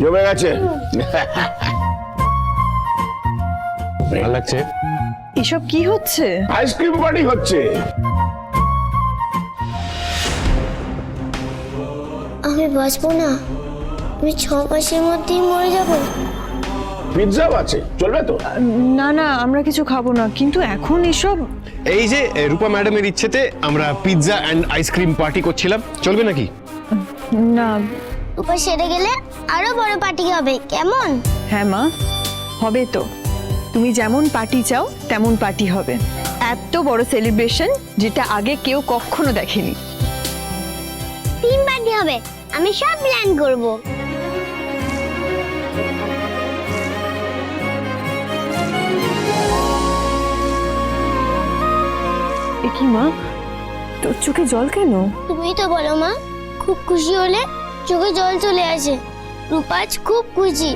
জমে গেছে। ভালো লাগছে। এসব কি হচ্ছে? আইসক্রিম পার্টি হচ্ছে। আমি বাঁচবো না, আমি 6 মাসের মধ্যেই মরে যাব। পিৎজাও আছে, চলবে তো? না না, আমরা কিছু খাবো না, কিন্তু এখন এসব। এই যে রূপা ম্যাডামের ইচ্ছেতে আমরা পিৎজা এন্ড আইসক্রিম পার্টি করছিলাম, চলবে নাকি? না। উপর সেরে গেলে আরো বড় পার্টি হবে, কেমন? হ্যাঁ মা, হবে তো। তুমি যেমন পার্টি চাও তেমন পার্টি হবে। এত বড় সেলিব্রেশন যেটা আগে কেউ কখনো দেখেনি। 3 পার্টি হবে, আমি সব প্ল্যান করব। এ কি মা, তোর চোখে জল কেন? তুমি তো বলো মা, খুব খুশি হলে চোখে জল চলে আসে। রূপাজ খুব খুশি।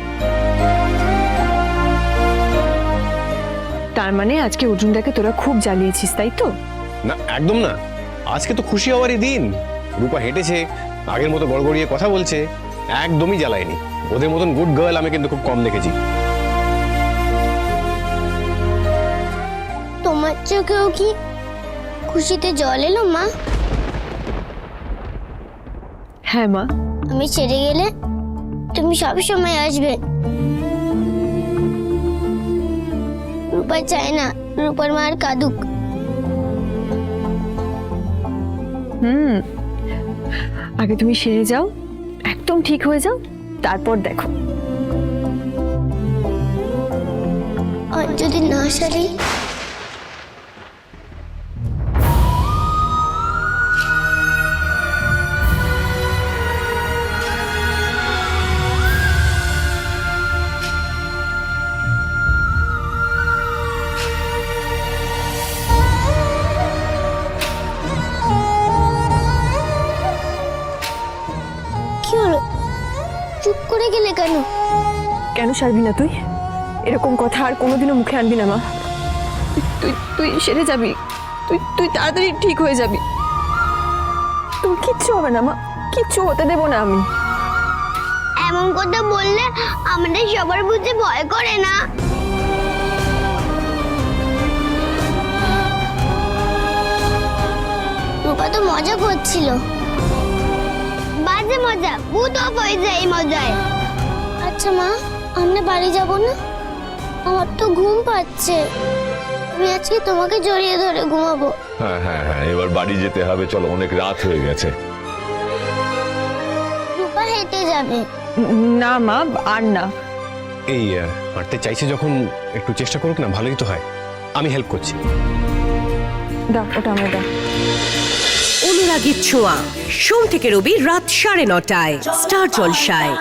তার মানে আজকে অর্জুনদাকে তোরা খুব জ্বালিয়েছিস, তাই তো? না, একদম না। আজকে তো খুশি হওয়ারই দিন। রূপা হেঁটেছে, আগের মতো গড়গড়িয়ে কথা বলছে, একদমই জ্বালায়নি। ওদের মতন গুড গার্ল আমি কিন্তু খুব কম দেখেছি। তোমার চোখেও কি খুশিতে জল এলো মা? হ্যাঁ মা। আমি ছেড়ে গেলে তুমি সব সময় আসবে। রূপা চায় না রূপার মার কাঁদুক। আগে তুমি সেরে যাও, একদম ঠিক হয়ে যাও, তারপর দেখো। আর যদি না সারি? কি হলো, চুপ করে গেলে কেন? কেন সারবি না তুই? এরকম কথা আর কোনোদিনও মুখে আনবি না মা। তুই তুই সেরে যাবি, তুই তুই তাড়াতাড়ি ঠিক হয়ে যাবি। তোর কিচ্ছু হবে না মা, কিচ্ছু হতে দেবো না আমি। এমন কথা বললে আমাদের সবার বুঝতে ভয় করে না? রূপা তো মজা করছিল। বাজে মজা, ভূত অফ হয়ে যায় এই মজায়। আচ্ছা মা, আমরা বাড়ি যাব না? আমার তো ঘুম পাচ্ছে। আমি আজকে তোমাকে জড়িয়ে ধরে ঘুমাবো। হ্যাঁ হ্যাঁ হ্যাঁ, এবার বাড়ি যেতে হবে, চলো, অনেক রাত হয়ে গেছে। রূপা হেঁটে যাবে। না মা, আর না। এই হাঁটতে চাইছে যখন একটু চেষ্টা করুক না, ভালোই তো হয়। আমি হেল্প করছি। দাও, ওটা আমরা দাও। অনুরাগীর ছোঁয়া, সোম থেকে রবি রাত 9:30টায় স্টার জলসায়।